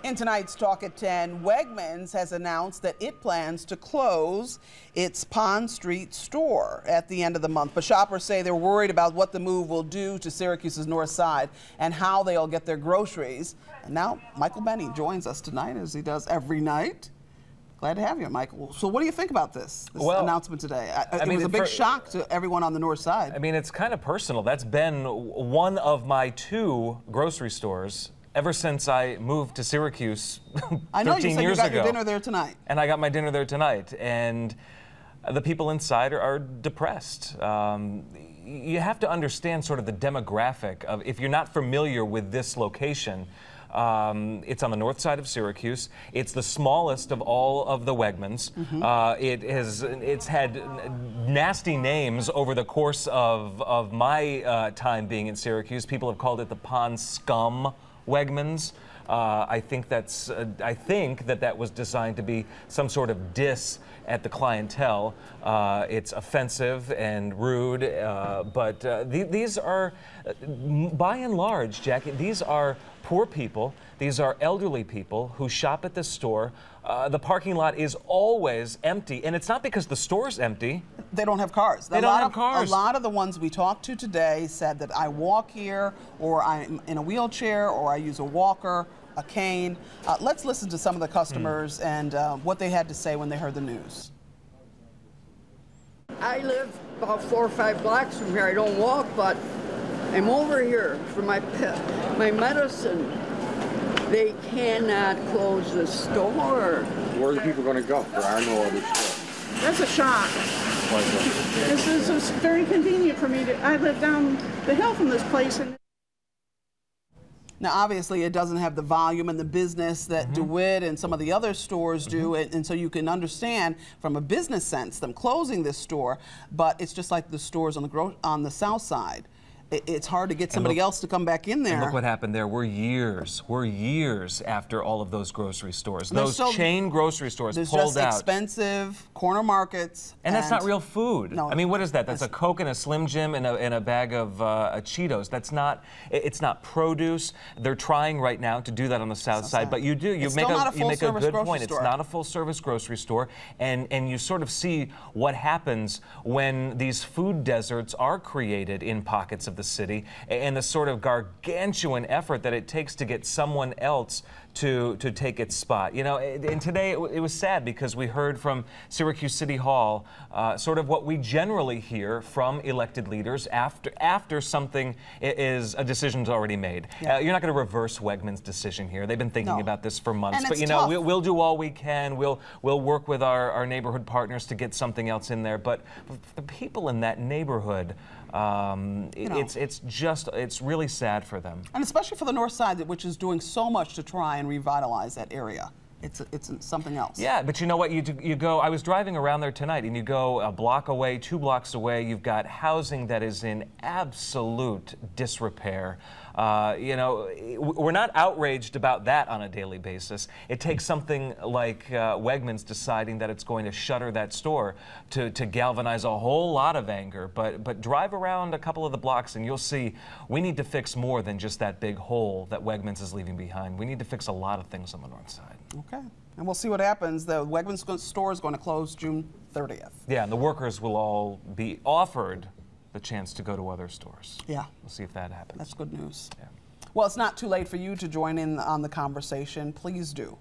In tonight's Talk at 10, Wegmans has announced that it plans to close its Pond Street store at the end of the month. But shoppers say they're worried about what the move will do to Syracuse's north side and how they'll get their groceries. And now Michael Benny joins us tonight, as he does every night. Glad to have you, Michael. So what do you think about this announcement today? It was a big shock to everyone on the north side. I mean, it's kind of personal. That's been one of my 2 grocery stores ever since I moved to Syracuse 13 years ago. I know you said you got your dinner there tonight. And I got my dinner there tonight. And the people inside are depressed. You have to understand sort of the demographic of, if you're not familiar with this location, it's on the north side of Syracuse. It's the smallest of all of the Wegmans. It's had nasty names over the course of my time being in Syracuse. People have called it the Pond Scum Wegmans. I think that was designed to be some sort of diss at the clientele. It's offensive and rude, but these are, by and large, Jackie, these are poor people. These are elderly people who shop at this store. The parking lot is always empty, and it's not because the store's empty. They don't have cars. They don't have cars. A lot of the ones we talked to today said that I walk here, or I'm in a wheelchair, or I use a walker, a cane. Let's listen to some of the customers and what they had to say when they heard the news. I live about 4 or 5 blocks from here. I don't walk, but I'm over here for my medicine. They cannot close the store. Where are the people going to go? There are no other stores. That's a shock. Why is that? This is very convenient for me. I live down the hill from this place. Now, obviously, it doesn't have the volume and the business that DeWitt and some of the other stores do, and so you can understand from a business sense them closing this store, but it's just like the stores on the south side. It's hard to get somebody else to come back in there. And look what happened there. We're years after all of those grocery stores. Those chain grocery stores pulled out. There's just expensive corner markets. And that's not real food. No, I mean, what is that? That's a Coke and a Slim Jim and a bag of Cheetos. That's not, it's not produce. They're trying right now to do that on the south side, but you make a good point. It's not a full-service grocery store, and you sort of see what happens when these food deserts are created in pockets of the city, and the sort of gargantuan effort that it takes to get someone else to take its spot. You know, and today it was sad because we heard from Syracuse City Hall sort of what we generally hear from elected leaders after something is a decision's already made. Yeah. You're not going to reverse Wegmans' decision here. They've been thinking about this for months, but you know, we'll do all we can. We'll work with our neighborhood partners to get something else in there. But the people in that neighborhood, it's really sad for them. And especially for the north side, which is doing so much to try and revitalize that area. It's something else. Yeah, but you know what? You go, I was driving around there tonight, and you go a block away, 2 blocks away, you've got housing that is in absolute disrepair. You know, we're not outraged about that on a daily basis. It takes something like Wegmans deciding that it's going to shutter that store to galvanize a whole lot of anger. But drive around a couple of the blocks and you'll see we need to fix more than just that big hole that Wegmans is leaving behind. We need to fix a lot of things on the north side. Okay. And we'll see what happens. The Wegmans store is going to close June 30th. Yeah, and the workers will all be offered the chance to go to other stores. Yeah. We'll see if that happens. That's good news. Yeah. Well, it's not too late for you to join in on the conversation. Please do.